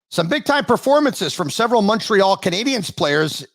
Some big-time performances from several Montreal Canadiens players,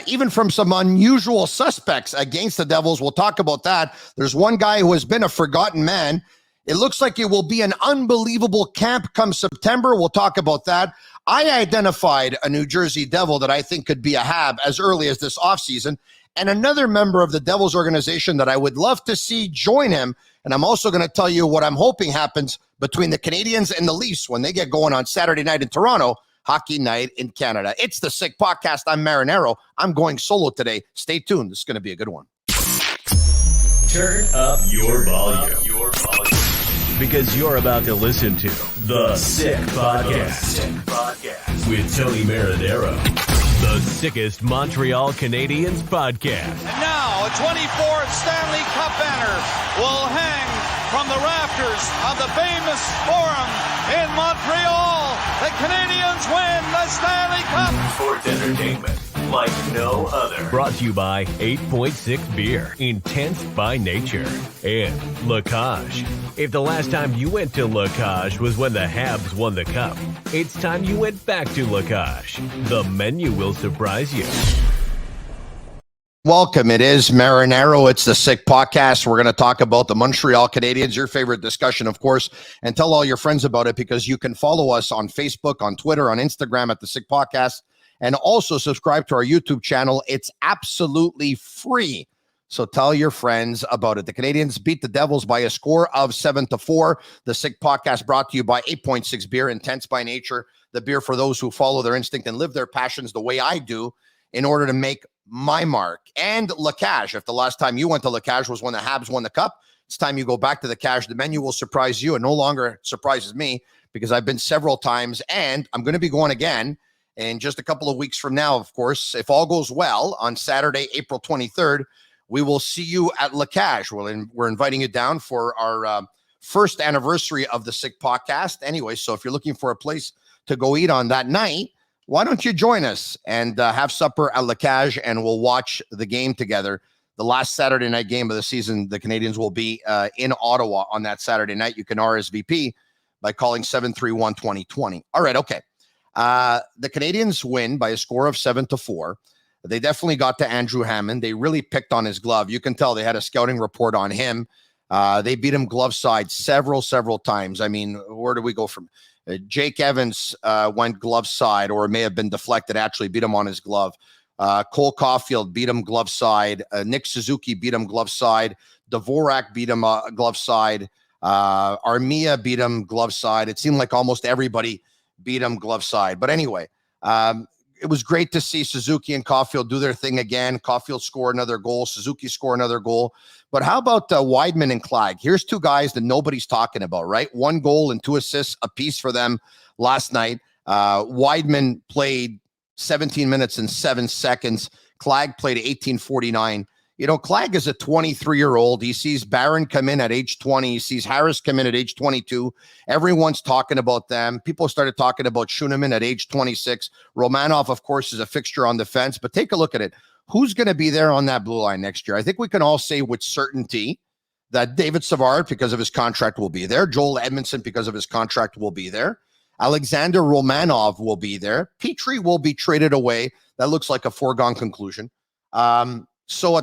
even from some unusual suspects against the Devils. We'll talk about that. There's one guy who has been a forgotten man. It looks like it will be an unbelievable camp come September. We'll talk about that. I identified a New Jersey Devil that I think could be a Hab as early as this offseason, and another member of the Devils organization that I would love to see join him. And I'm also going to tell you what I'm hoping happens between the Canadiens and the Leafs when they get going on Saturday night in Toronto, Hockey Night in Canada. It's the Sick Podcast. I'm Marinero. I'm going solo today. Stay tuned. This is going to be a good one. Turn up your volume. Because you're about to listen to The Sick Podcast with Tony Marinero. The sickest Montreal Canadiens podcast. And now, a 24th Stanley Cup banner will hang from the rafters of the famous Forum in Montreal. The Canadiens win the Stanley Cup. Sports entertainment like no other. Brought to you by 8.6 Beer, intense by nature, and La Cage. If the last time you went to La Cage was when the Habs won the Cup, it's time you went back to La Cage. The menu will surprise you. Welcome. It is Marinero. It's the Sick Podcast. We're going to talk about the Montreal Canadiens, your favorite discussion, of course, and tell all your friends about it because you can follow us on Facebook, on Twitter, on Instagram at the Sick Podcast, and also subscribe to our YouTube channel. It's absolutely free. So tell your friends about it. The Canadiens beat the Devils by a score of 7-4. The Sick Podcast brought to you by 8.6 Beer, intense by nature. The beer for those who follow their instinct and live their passions the way I do in order to make my mark. And La Cage. If the last time you went to La Cage was when the Habs won the Cup, it's time you go back to the Cage. The menu will surprise you. It no longer surprises me because I've been several times and I'm going to be going again in just a couple of weeks from now, of course. If all goes well, on Saturday, April 23rd, we will see you at La Cage. We're inviting you down for our first anniversary of the Sick Podcast. Anyway, so if you're looking for a place to go eat on that night, why don't you join us and have supper at La Cage, and we'll watch the game together. The last Saturday night game of the season, the Canadiens will be in Ottawa on that Saturday night. You can RSVP by calling 731-2020. All right, okay. The Canadiens win by a score of 7-4. They definitely got to Andrew Hammond. They really picked on his glove. You can tell they had a scouting report on him. They beat him glove side several times. I mean, where do we go from? Jake Evans went glove side, or it may have been deflected, actually beat him on his glove. Cole Caulfield beat him glove side. Nick Suzuki beat him glove side. Dvorak beat him glove side. Armia beat him glove side. It seemed like almost everybody beat him glove side. But anyway, it was great to see Suzuki and Caulfield do their thing again. Caulfield score another goal. Suzuki score another goal. But how about Weidman and Klag? Here's two guys that nobody's talking about, right? 1 goal and 2 assists apiece for them last night. Weidman played 17 minutes and 7 seconds. Klag played 18:49. You know, Klag is a 23-year-old. He sees Barron come in at age 20. He sees Harris come in at age 22. Everyone's talking about them. People started talking about Schuneman at age 26. Romanov, of course, is a fixture on the fence. But take a look at it. Who's going to be there on that blue line next year? I think we can all say with certainty that David Savard, because of his contract, will be there. Joel Edmondson, because of his contract, will be there. Alexander Romanov will be there. Petrie will be traded away. That looks like a foregone conclusion. So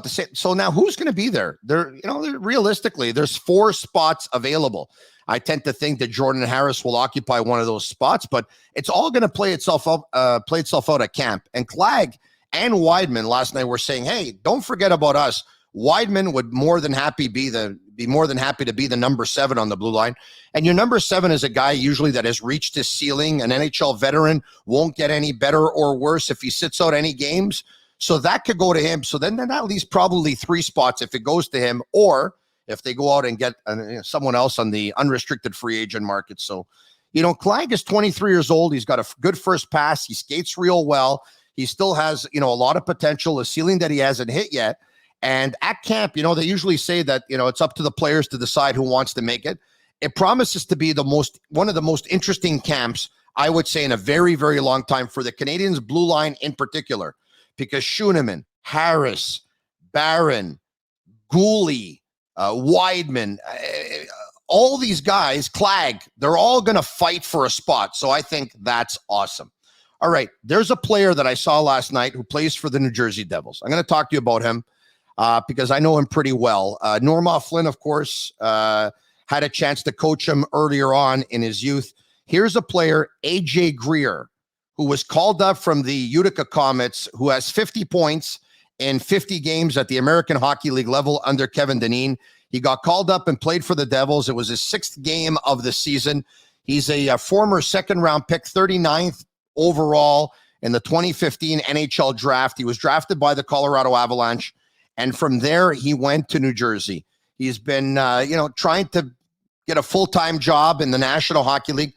now who's going to be there? Realistically, there's 4 spots available. I tend to think that Jordan Harris will occupy one of those spots, but it's all going to play itself out at camp. And Klag and Weidman last night were saying, "Hey, don't forget about us." Weidman would be more than happy to be the number 7 on the blue line. And your number 7 is a guy usually that has reached his ceiling. An NHL veteran won't get any better or worse if he sits out any games. So that could go to him. So then that leaves probably 3 spots if it goes to him, or if they go out and get someone else on the unrestricted free agent market. So, Klag is 23 years old. He's got a good first pass. He skates real well. He still has, a lot of potential, a ceiling that he hasn't hit yet. And at camp, they usually say that, it's up to the players to decide who wants to make it. It promises to be one of the most interesting camps, I would say, in a very, very long time for the Canadiens blue line in particular. Because Schuneman, Harris, Barron, Gooley, Weidman, all these guys, Klag, they're all going to fight for a spot. So I think that's awesome. All right, there's a player that I saw last night who plays for the New Jersey Devils. I'm going to talk to you about him because I know him pretty well. Norma Flynn, of course, had a chance to coach him earlier on in his youth. Here's a player, AJ Greer, who was called up from the Utica Comets, who has 50 points in 50 games at the American Hockey League level under Kevin Dineen. He got called up and played for the Devils. It was his 6th game of the season. He's a former second-round pick, 39th overall in the 2015 NHL draft. He was drafted by the Colorado Avalanche, and from there he went to New Jersey. He's been, trying to get a full-time job in the National Hockey League.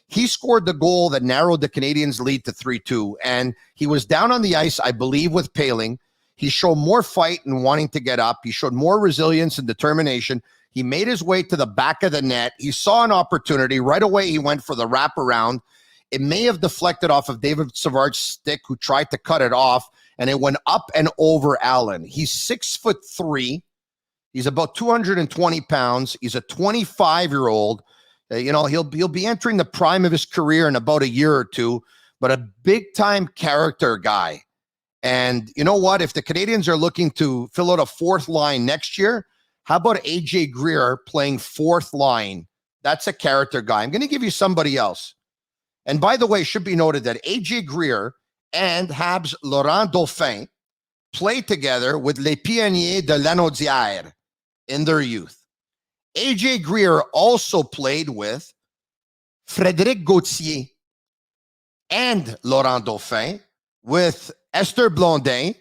He scored the goal that narrowed the Canadiens' lead to 3-2, and he was down on the ice, I believe, with Paling. He showed more fight and wanting to get up. He showed more resilience and determination. He made his way to the back of the net. He saw an opportunity. Right away, he went for the wraparound. It may have deflected off of David Savard's stick, who tried to cut it off, and it went up and over Allen. He's 6'3". He's about 220 pounds. He's a 25-year-old. He'll be entering the prime of his career in about a year or two, but a big-time character guy. And you know what? If the Canadiens are looking to fill out a 4th line next year, how about AJ Greer playing 4th line? That's a character guy. I'm going to give you somebody else. And by the way, it should be noted that AJ Greer and Habs Laurent Dauphin played together with Les Pionniers de Lanaudière in their youth. AJ Greer also played with Frédéric Gauthier and Laurent Dauphin, with Esther Blondin,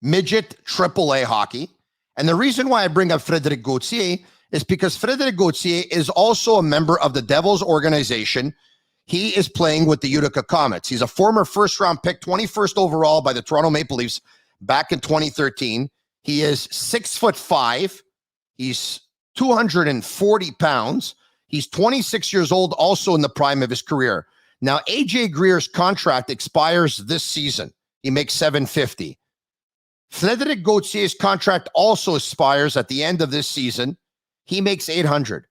midget AAA hockey. And the reason why I bring up Frédéric Gauthier is because Frédéric Gauthier is also a member of the Devils organization. He is playing with the Utica Comets. He's a former first-round pick, 21st overall by the Toronto Maple Leafs back in 2013. He is 6'5". He's 240 pounds. He's 26 years old, also in the prime of his career. Now, AJ Greer's contract expires this season. He makes $750. Frédéric Gauthier's contract also expires at the end of this season. He makes $800.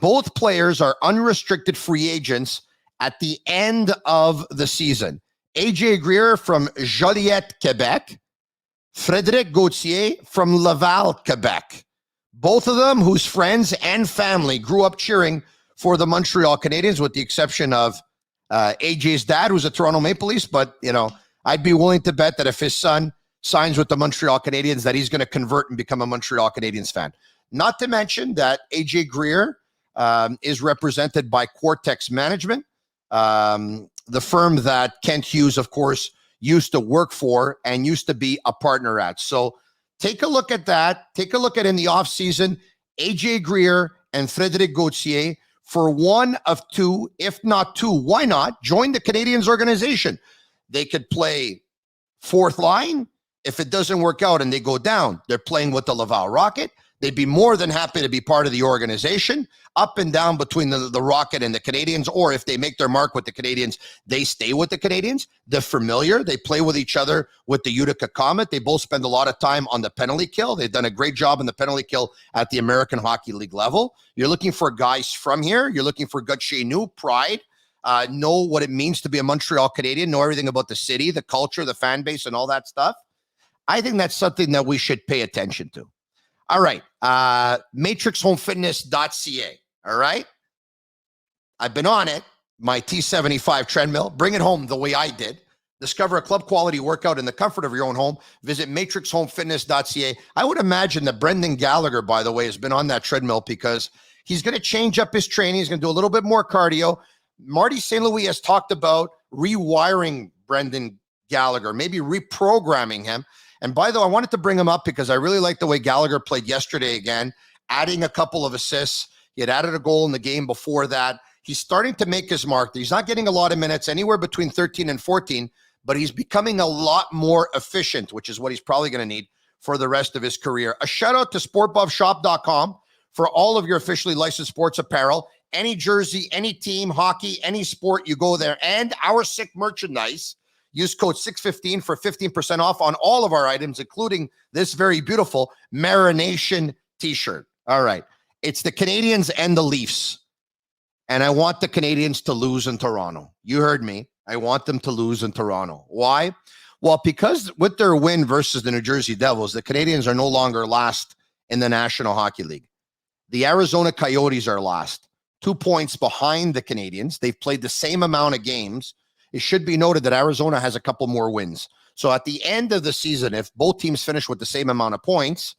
Both players are unrestricted free agents at the end of the season. AJ Greer from Joliette, Quebec. Frédéric Gauthier from Laval, Quebec. Both of them whose friends and family grew up cheering for the Montreal Canadiens, with the exception of AJ's dad, who's a Toronto Maple Leafs. But, I'd be willing to bet that if his son signs with the Montreal Canadiens, that he's going to convert and become a Montreal Canadiens fan. Not to mention that AJ Greer is represented by Quartex Management, the firm that Kent Hughes, of course, used to work for and used to be a partner at. So take a look at that. Take a look at in the offseason, AJ Greer and Frédéric Gauthier for one of two, if not two. Why not join the Canadiens organization? They could play 4th line. If it doesn't work out and they go down, they're playing with the Laval Rocket. They'd be more than happy to be part of the organization, up and down between the Rocket and the Canadiens. Or if they make their mark with the Canadiens, they stay with the Canadiens. They're familiar. They play with each other with the Utica Comet. They both spend a lot of time on the penalty kill. They've done a great job in the penalty kill at the American Hockey League level. You're looking for guys from here. You're looking for gut chez nous, pride, know what it means to be a Montreal Canadian, know everything about the city, the culture, the fan base, and all that stuff. I think that's something that we should pay attention to. All right. MatrixHomeFitness.ca. All right. I've been on it. My T75 treadmill. Bring it home the way I did. Discover a club quality workout in the comfort of your own home. Visit MatrixHomeFitness.ca. I would imagine that Brendan Gallagher, by the way, has been on that treadmill because he's going to change up his training. He's going to do a little bit more cardio. Marty St. Louis has talked about rewiring Brendan Gallagher, maybe reprogramming him. And by the way, I wanted to bring him up because I really like the way Gallagher played yesterday again, adding a couple of assists. He had added a goal in the game before that. He's starting to make his mark. He's not getting a lot of minutes, anywhere between 13 and 14, but he's becoming a lot more efficient, which is what he's probably going to need for the rest of his career. A shout out to sportbuffshop.com for all of your officially licensed sports apparel. Any jersey, any team, hockey, any sport, you go there. And our sick merchandise. Use code 615 for 15% off on all of our items, including this very beautiful Marination t-shirt. All right. It's the Canadiens and the Leafs. And I want the Canadiens to lose in Toronto. You heard me. I want them to lose in Toronto. Why? Well, because with their win versus the New Jersey Devils, the Canadiens are no longer last in the National Hockey League. The Arizona Coyotes are last, 2 points behind the Canadiens. They've played the same amount of games. It should be noted that Arizona has a couple more wins. So at the end of the season, if both teams finish with the same amount of points,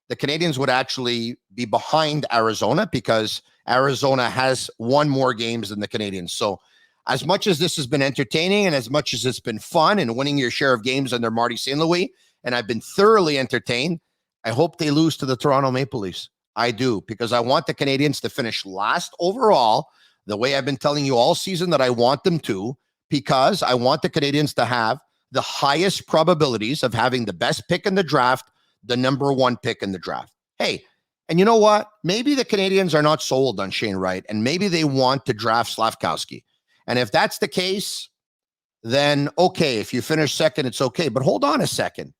the Canadiens would actually be behind Arizona because Arizona has one more games than the Canadiens. So as much as this has been entertaining and as much as it's been fun and winning your share of games under Marty St. Louis, and I've been thoroughly entertained, I hope they lose to the Toronto Maple Leafs. I do, because I want the Canadiens to finish last overall, the way I've been telling you all season that I want them to, because I want the Canadiens to have the highest probabilities of having the best pick in the draft, the number one pick in the draft. Hey, and you know what? Maybe the Canadiens are not sold on Shane Wright, and maybe they want to draft Slafkowski. And if that's the case, then okay, if you finish second, it's okay. But hold on a second.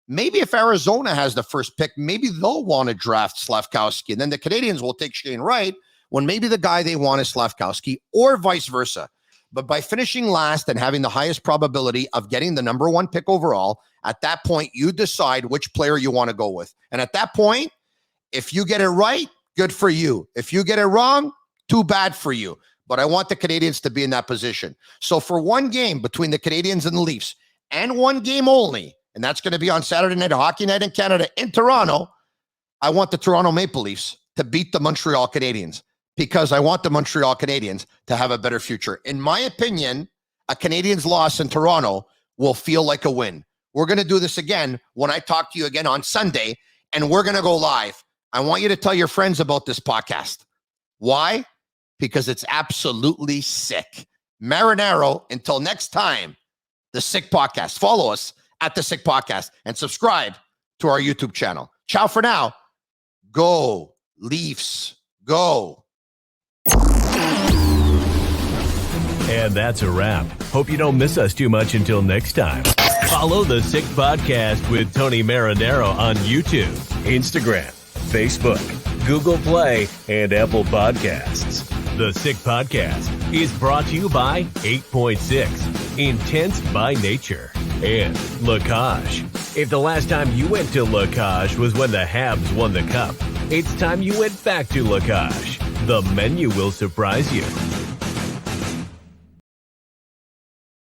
Maybe if Arizona has the first pick, maybe they'll want to draft Slafkowski, and then the Canadiens will take Shane Wright when maybe the guy they want is Slafkowski, or vice versa. But by finishing last and having the highest probability of getting the number one pick overall, at that point, you decide which player you want to go with. And at that point, if you get it right, good for you. If you get it wrong, too bad for you. But I want the Canadiens to be in that position. So for one game between the Canadiens and the Leafs, and one game only, and that's going to be on Saturday Night Hockey Night in Canada in Toronto, I want the Toronto Maple Leafs to beat the Montreal Canadiens, because I want the Montreal Canadiens to have a better future. In my opinion, a Canadiens loss in Toronto will feel like a win. We're going to do this again when I talk to you again on Sunday, and we're going to go live. I want you to tell your friends about this podcast. Why? Because it's absolutely sick. Marinaro, until next time, the Sick Podcast. Follow us at the Sick Podcast and subscribe to our YouTube channel. Ciao for now. Go, Leafs. Go. And that's a wrap. Hope you don't miss us too much until next time. Follow the Sick Podcast with Tony Marinaro on YouTube, Instagram, Facebook, Google Play, and Apple Podcasts. The Sick Podcast is brought to you by 8.6, Intense by Nature, and La Cage. If the last time you went to La Cage was when the Habs won the cup, it's time you went back to La Cage. The menu will surprise you.